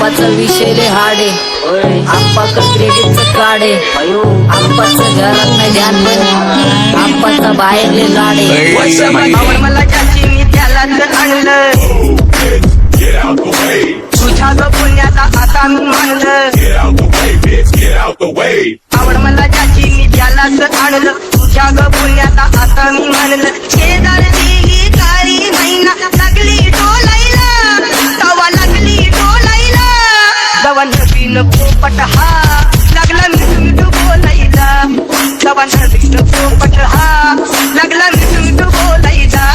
आप्पाचं विषय लय हार्ड आहे. आप्पाकडं क्रेडिटचं कार्ड आहे. आप्पाचं घरात नाही ध्यान पण आप्पाचा बाहेर लय लाड आहे. मला ज्याची मी त्यालाच आणलं, तुझ्या ग पुण्याचा आता मी मानलं. आवड मला ज्याची मी त्यालाच आणलं, तुझ्या ग पुण्याचा आता मी मानलं. शेजारची काळी मैना लागली डोलायला, तवा लागली डोलायला. जवा नवीन पोपट हा लागला मिठून बोलायला, जवा नवीन पोपट हा लागला मिठून बोलायला.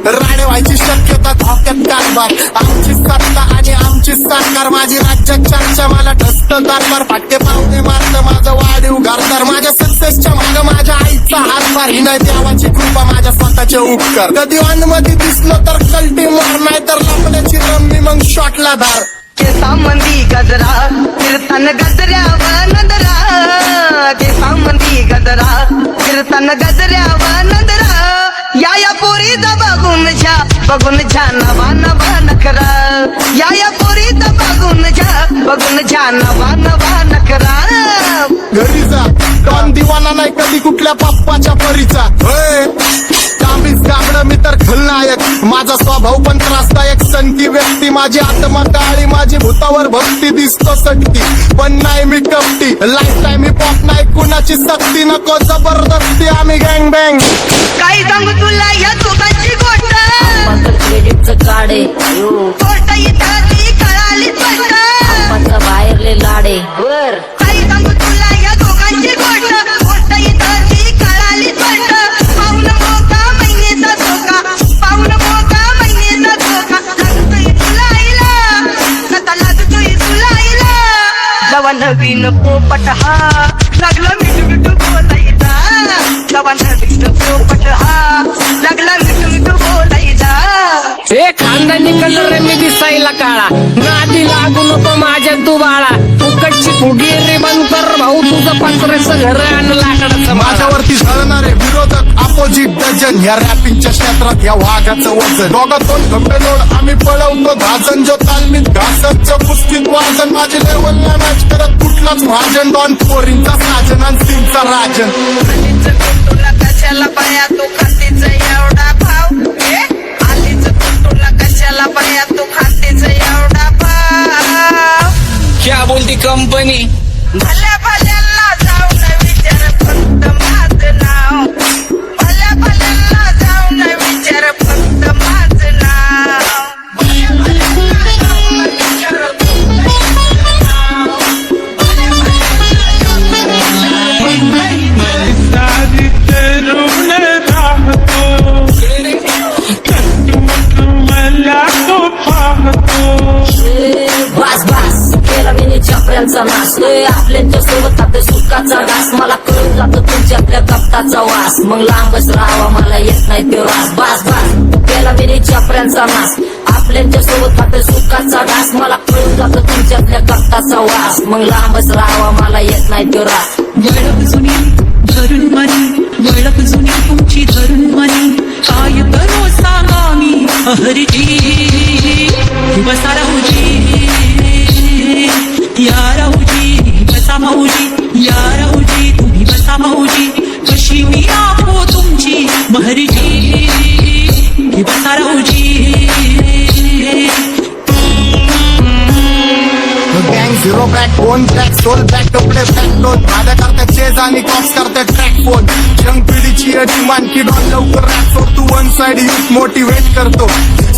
राणे व्हायची शक्यता धोक्यात कारभार, आमची सत्ता आणि आमची सरकार. माझी राज्यात चर्चा मला ठसत कारभार, फाटके पावणे मारत माझं वाढीव घरदार. माझ्या सक्सेसच्या माग माझ्या आईचा हातभार, ही नाही देवाची कृपा माझ्या स्वतःचे उपकार. कधी मध्ये दिसलं तर कल्टी मार, नाही तर लपण्याची रम्मी मग शॉटला धार. केसामंदी गजरा कीर्तन गजऱ्यावर नंदरा, केसामंदी गजरा कीर्तन गजऱ्यावर नंदरा. या पोरीचा बघून छा नवा नवा नखरा, या पोरीचा बघून छा नवा नवा नखरा. घरी जा डॉन दिवाना नाही कधी कुठल्या पप्पाच्या परीचा. कामीच गाबडं मी तर खलनायक, माझा स्वभाव पण त्रासदायक. सनकी व्यक्ती माझी आत्मा काळी, माझी भूतावर भक्ती दिसतो सटकी, पण नाही मी कपटी. लाईफ टाईम पॉप नाही कुणाची सक्ती, नको जबरदस्ती आम्ही गँग बँग. काय सांगू तुला या दोघांची गोष्ट, आप्पाचं क्रेडिटचं कार्ड आहे. गोष्ट इथं ती कळाली स्पष्ट. आप्पाचा बाहेर लय लाड आहे. काय सांगू तुला या दोघांची गोष्ट, गोष्ट इथं ती कळाली स्पष्ट. पाऊन मोका महिन्याचा धोका, पाऊन मोका महिन्याचा धोका. लागतोय तुलायला, कथा लागतोय तुलायला. जवा नवीन पोपट हा लागला मिठू मिठू बोलायचा, जवा नवीन पोपट हा लागला मिठू मिठू बोलायचा. हे खानदानी कलर मी दिसायला काळा, नादी लागू नको माझ्या तू बाळा. फुकटची फुगी रे बंद कर भाऊ, तुझं पत्र्याचं घर आणि लाकडाचं माझ्या. माझ्यावरती झळणारे विरोधक अपोजिट डझन, या रॅपिंगच्या क्षेत्रात या वाघाचं वजन. दोघातून खंबे लोड आम्ही पळवतो धाजन, जो तालमीत घासत जो कुस्तीत वाजन. माझी लेवल नाही मॅच करत कुठलाच महाजन, डॉन पोरींचा साजन आणि सिंगचा राजन. तुला कशाला पाया तू खातेच एवढा भाव, आलीच तुला कशाला पाया तू खातेच एवढा भाव. क्या बोलती कंपनी, भल्या भल्यांना जाऊन विचार फक्त माझं नाव, भल्या भल्यांना जाऊन विचार फक्त माझं नाव. सारी तरुण राहतो, मला तो पाहतो. बास बास केला मी चपऱ्यांचा नाश, आपल्यांच्या सोबत आपल्या सुखाचा घास. मला कळून जातो तुमच्यातल्या कपटाचा वास, मग लांबच राहावा मला येत नाही ते वास. बास बास केला मी चपऱ्यांचा नाश, आपल्यांच्या सोबत आपल्या सुखाचा घास. मला कळून जातो तुमच्यातल्या कपटाचा वास, मग लांबच राहावा मला येत नाही ते रास. वळख जुनी धरून मनी, वळख जुनी तुमची धरून मनी. काय करो सांगा मी हरजी, बसा राहूजी या राहूजी, बसा माऊजी या राहूजी, तुम्ही बसा माऊजी. कशी मी आपो तुमची महरजी, बसा राहूजी. गँग झिरो बॅक फोन ट्रॅक सोल बॅक कपडे बॅक लोन. माझ्या करता चेज आणि कॉप्स करते ट्रॅक फोन. यंग पिढीची अभिमान की डॉन लवकर रॅप सोड, तू वन साइड युथ मोटिवेट करतो.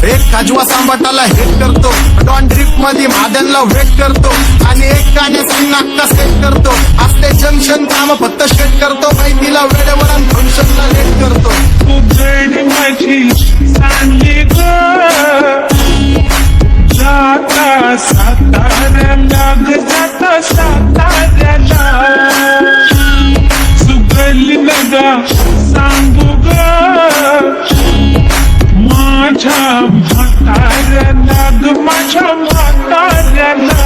एक खाजवा सांबाटाला हेट करतो, डॉन ड्रिफ्ट मध्ये महाद्यांना वेट करतो. आणि एक गाण्याची नाक्का सेट करतो. असते जंक्शन काम फक्त शेट करतो, माहितीला वेळेवर आणि फंक्शनला लेट करतो. उजड माझी सांगे ग, जाता साताऱ्याला ग, जाता साताऱ्याला. सुगली नगा सांगू ग माझ्या म्हाताऱ्याला ग, माझ्या म्हाताऱ्याला.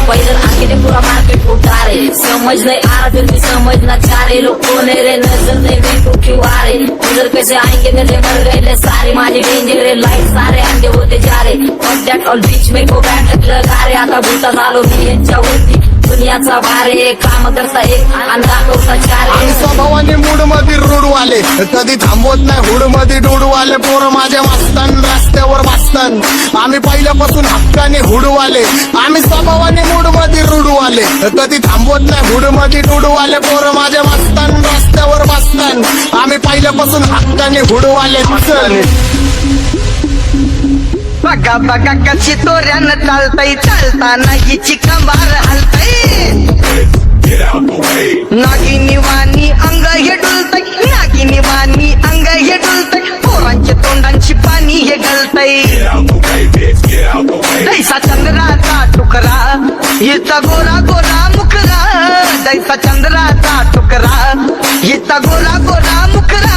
पहिलं आखिरे पुरा मार्केट उतारे, समझ नहीं आ रहा फिर भी समझना चाह रहे लोग कौन है रे नजर नहीं मैं तो क्यों आ रहे उधर कैसे आएंगे मेरे मर गए ले सारे माझे डेंजर रे लाइट सारे अंडे होते जा रहे और दैट ऑल बीच में को बैठक लगा रे आता भूता झालो मी यांच्यावरती दुनियाचा भारे काम करता एक अंधा होता चारे आणि स्वभावाने मूड मध्ये रुडवाले कधी थांबवत नाही हुड मध्ये डुडवाले पोरं माझ्या मस्तान रस्त्यावर बसतान आम्ही पहिल्यापासून हक्काने हुडवाले आम्ही स्वभावाने मूड मध्ये रुडवाले कधी थांबवत नाही हुड मध्ये डुडवाले पोरं माझ्या मस्तान रस्त्यावर बसतान आम्ही पहिल्यापासून हक्काने हुडवाले चल बघा बघा कशी तोऱ्यानं चालतय चालताना हिची कंबार हलतय नागिनी वाणी अंग हे डुलतय नागिनी वाणी अंग हे डुलतय पोरांच्या तोंडांची पाणी हे गलतय दैसा चंद्राचा टुकरा हिचा गोरा गोरा मुखरा दैसा चंद्राचा टुकरा हिचा गोरा गोरा मुखरा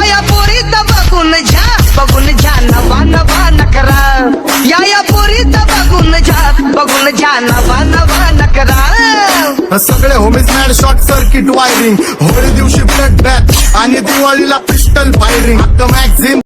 या पोरीचा बघून झा नवा नवा नकरा या पोरीचा बघून झा नवा नकरा सगळे homies mad short circuit wiring Holi दिवशी ब्लड बॅथ आणि दिवाळीला पिस्टल फायरिंग मॅगझिन